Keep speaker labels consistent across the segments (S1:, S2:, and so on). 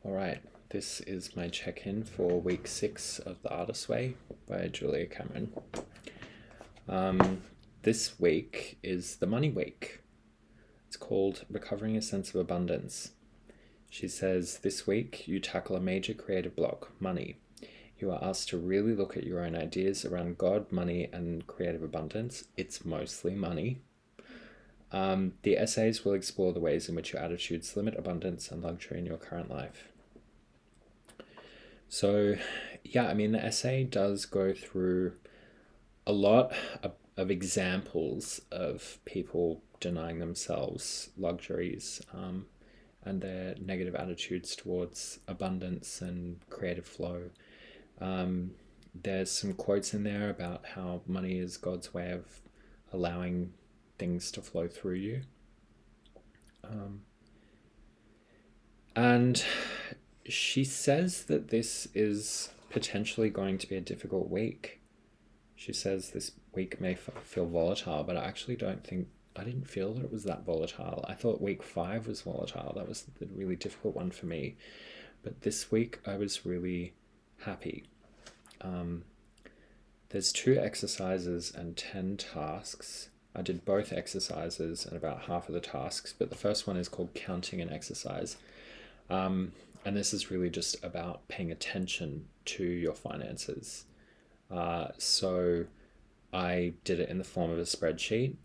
S1: All right, this is my check-in for week 6 of The Artist's Way by Julia Cameron. This week is the money week. It's called Recovering a Sense of Abundance. She says, this week you tackle a major creative block, money. You are asked to really look at your own ideas around God, money, and creative abundance. It's mostly money. The essays will explore the ways in which your attitudes limit abundance and luxury in your current life. So, the essay does go through a lot of examples of people denying themselves luxuries and their negative attitudes towards abundance and creative flow. There's some quotes in there about how money is God's way of allowing things to flow through you. And she says that this is potentially going to be a difficult week. She says this week may feel volatile, but I didn't feel that it was that volatile. I thought week 5 was volatile. That was the really difficult one for me. But this week I was really happy. There's 2 exercises and 10 tasks. I did both exercises and about half of the tasks, but the first one is called Counting an Exercise. And this is really just about paying attention to your finances. So I did it in the form of a spreadsheet.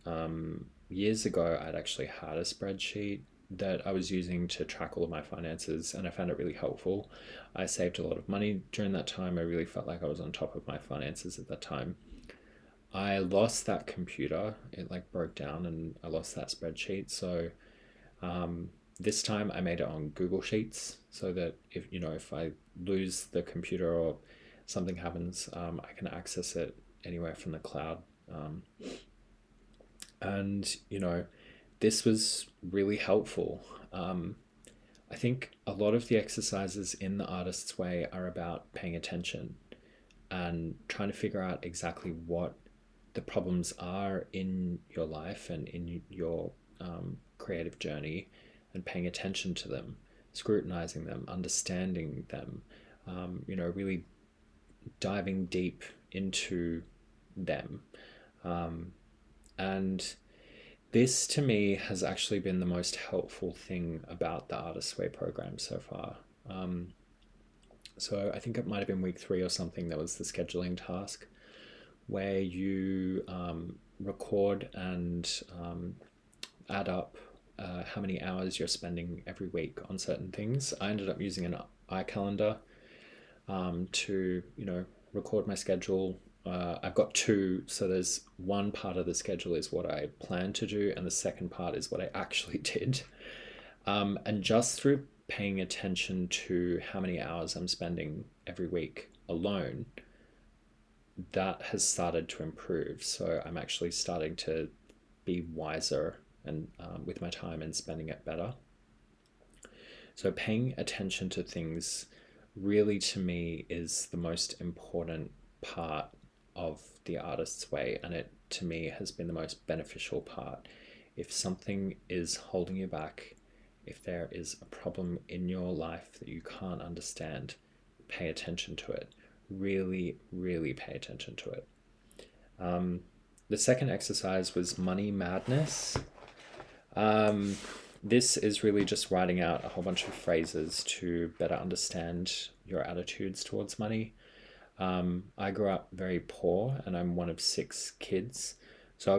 S1: Years ago, I'd actually had a spreadsheet that I was using to track all of my finances, and I found it really helpful. I saved a lot of money during that time. I really felt like I was on top of my finances at that time. I lost that computer. It broke down and I lost that spreadsheet. So this time I made it on Google Sheets so that if I lose the computer or something happens, I can access it anywhere from the cloud. And this was really helpful. I think a lot of the exercises in the Artist's Way are about paying attention and trying to figure out exactly what the problems are in your life and in your creative journey, and paying attention to them, scrutinizing them, understanding them, really diving deep into them. And this to me has actually been the most helpful thing about the Artist's Way program so far. So I think it might have been week 3 or something. That was the scheduling task where you record and add up how many hours you're spending every week on certain things. I ended up using an iCalendar to record my schedule. I've got 2, so there's one part of the schedule is what I plan to do, and the second part is what I actually did. And just through paying attention to how many hours I'm spending every week alone, that has started to improve. So I'm actually starting to be wiser and with my time and spending it better. So paying attention to things really to me is the most important part of the Artist's Way, and it to me has been the most beneficial part. If something is holding you back, if there is a problem in your life that you can't understand, pay attention to it. Really, really pay attention to it. The second exercise was Money Madness. This is really just writing out a whole bunch of phrases to better understand your attitudes towards money. I grew up very poor, and I'm one of 6 kids. So I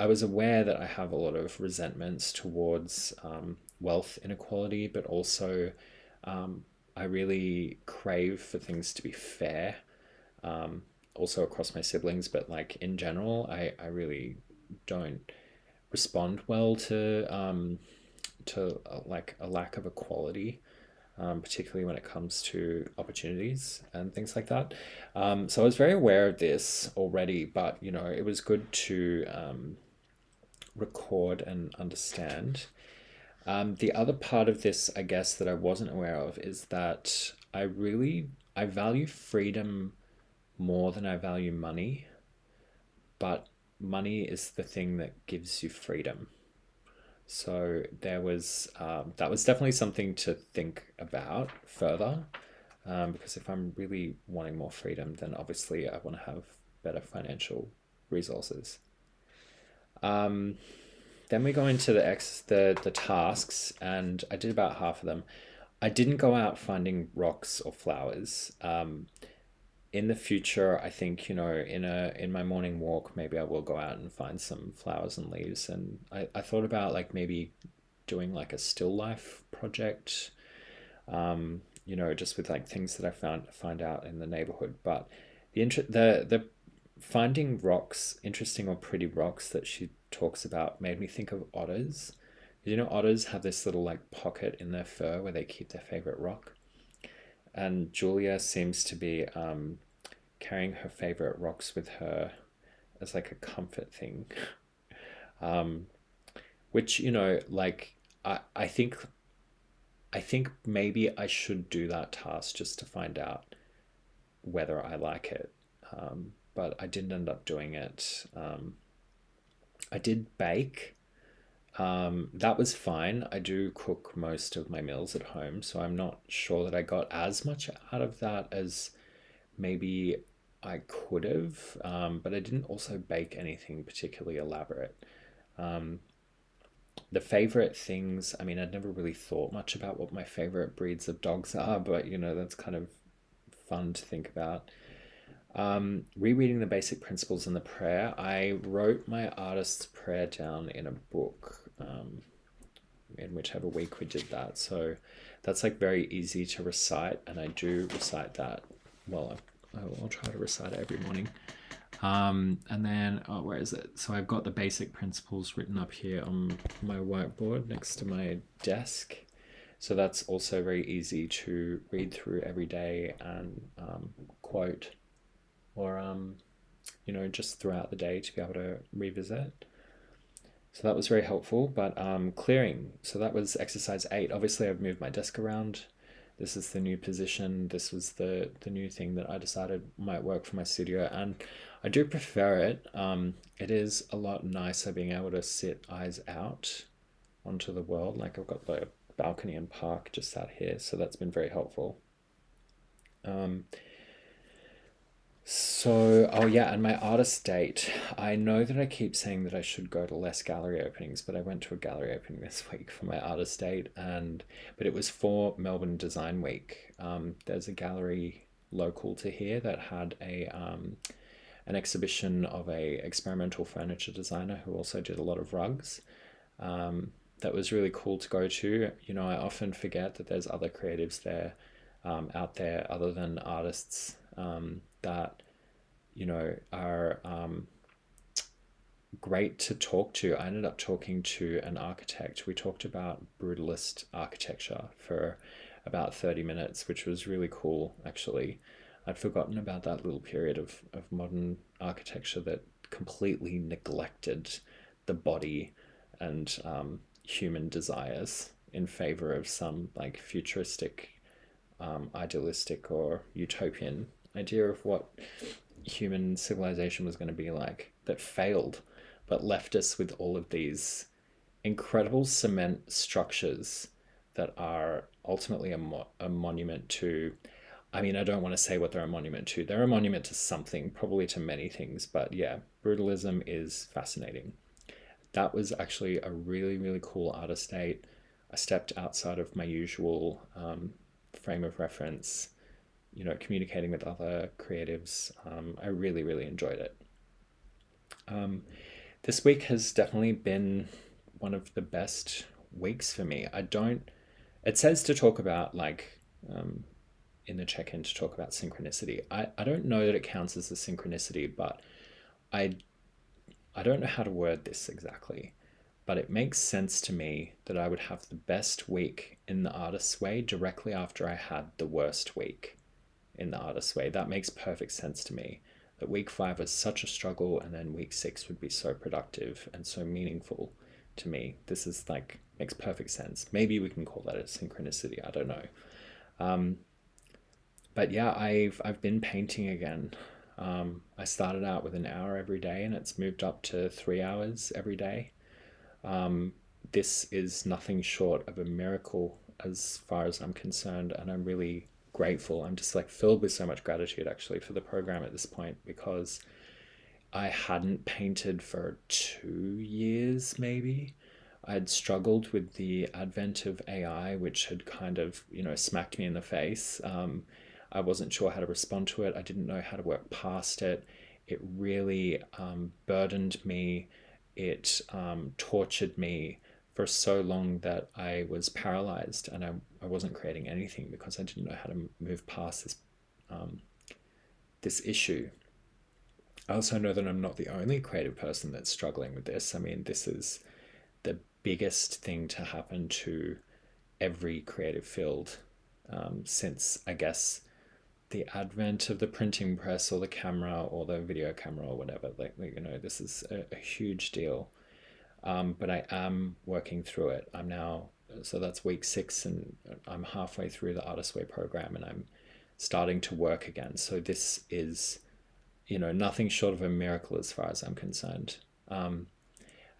S1: was aware that I have a lot of resentments towards wealth inequality, but also I really crave for things to be fair, also across my siblings, but in general, I really don't respond well to a lack of equality, particularly when it comes to opportunities and things like that. So I was very aware of this already, but it was good to record and understand. The other part of this, I guess, that I wasn't aware of is that I value freedom more than I value money, but money is the thing that gives you freedom. So there was that was definitely something to think about further, because if I'm really wanting more freedom, then obviously I want to have better financial resources. Um, then we go into the tasks, and I did about half of them. I didn't go out finding rocks or flowers. In the future, I think, in my morning walk, maybe I will go out and find some flowers and leaves. And I thought about like maybe doing like a still life project, just with like things that I find out in the neighborhood. But the finding rocks, interesting or pretty rocks that she talks about, made me think of otters. Otters have this little like pocket in their fur where they keep their favorite rock. And Julia seems to be carrying her favorite rocks with her as like a comfort thing. Um, which, like I think maybe I should do that task just to find out whether I like it. But I didn't end up doing it. I did bake. That was fine. I do cook most of my meals at home, so I'm not sure that I got as much out of that as maybe I could have. But I didn't also bake anything particularly elaborate. Um, the favorite things, I mean, I'd never really thought much about what my favorite breeds of dogs are, but that's kind of fun to think about. Rereading the basic principles in the prayer, I wrote my artist's prayer down in a book, in whichever week we did that. So that's like very easy to recite, and I do recite that. Well, I'll try to recite it every morning. And then, oh, where is it? So I've got the basic principles written up here on my whiteboard next to my desk. So that's also very easy to read through every day and quote, or just throughout the day to be able to revisit. So that was very helpful. But clearing, so that was exercise 8. Obviously, I've moved my desk around. This is the new position. This was the new thing that I decided might work for my studio, and I do prefer it. It is a lot nicer being able to sit eyes out onto the world. Like I've got the balcony and park just out here, so that's been very helpful. Um, oh yeah, and my artist date. I know that I keep saying that I should go to less gallery openings, but I went to a gallery opening this week for my artist date, but it was for Melbourne Design Week. There's a gallery local to here that had an exhibition of a experimental furniture designer who also did a lot of rugs. That was really cool to go to. I often forget that there's other creatives there, out there other than artists, that are great to talk to. I ended up talking to an architect. We talked about brutalist architecture for about 30 minutes, which was really cool, actually. I'd forgotten about that little period of modern architecture that completely neglected the body and human desires in favor of some like futuristic, idealistic, or utopian idea of what human civilization was going to be like that failed, but left us with all of these incredible cement structures that are ultimately a monument to. I mean, I don't want to say what they're a monument to. They're a monument to something, probably to many things, but yeah, brutalism is fascinating. That was actually a really, really cool artist date. I stepped outside of my usual frame of reference, communicating with other creatives. I really, really enjoyed it. Um, this week has definitely been one of the best weeks for me. It says to talk about like, in the check-in, to talk about synchronicity. I don't know that it counts as a synchronicity, but I, I don't know how to word this exactly. But it makes sense to me that I would have the best week in the artist's way directly after I had the worst week in the artist's way. That makes perfect sense to me. That week 5 was such a struggle, and then week 6 would be so productive and so meaningful to me. This is like, makes perfect sense. Maybe we can call that a synchronicity. I don't know. Um, but yeah, I've been painting again. I started out with an hour every day, and it's moved up to 3 hours every day. this is nothing short of a miracle as far as I'm concerned, and I'm really grateful. I'm just like filled with so much gratitude actually for the program at this point, because I hadn't painted for 2 years maybe. I had struggled with the advent of AI, which had kind of, smacked me in the face. I wasn't sure how to respond to it. I didn't know how to work past it. It really burdened me. It tortured me for so long that I was paralyzed, and I wasn't creating anything because I didn't know how to move past this issue. I also know that I'm not the only creative person that's struggling with this. I mean, this is the biggest thing to happen to every creative field since, I guess, the advent of the printing press or the camera or the video camera or whatever. This is a huge deal. But I am working through it. So that's week 6, and I'm halfway through the Artist Way program, and I'm starting to work again. So this is, nothing short of a miracle as far as I'm concerned.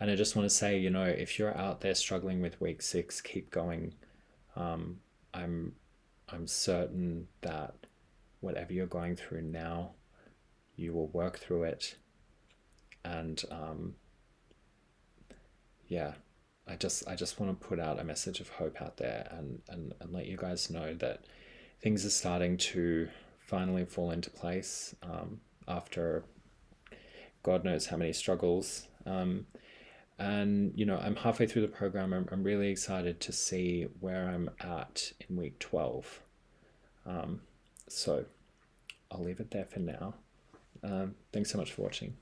S1: And I just want to say, if you're out there struggling with week 6, keep going. I'm I'm certain that whatever you're going through now, you will work through it. And yeah, I just want to put out a message of hope out there, and let you guys know that things are starting to finally fall into place after God knows how many struggles. And I'm halfway through the program. I'm really excited to see where I'm at in week 12. So I'll leave it there for now. Thanks so much for watching.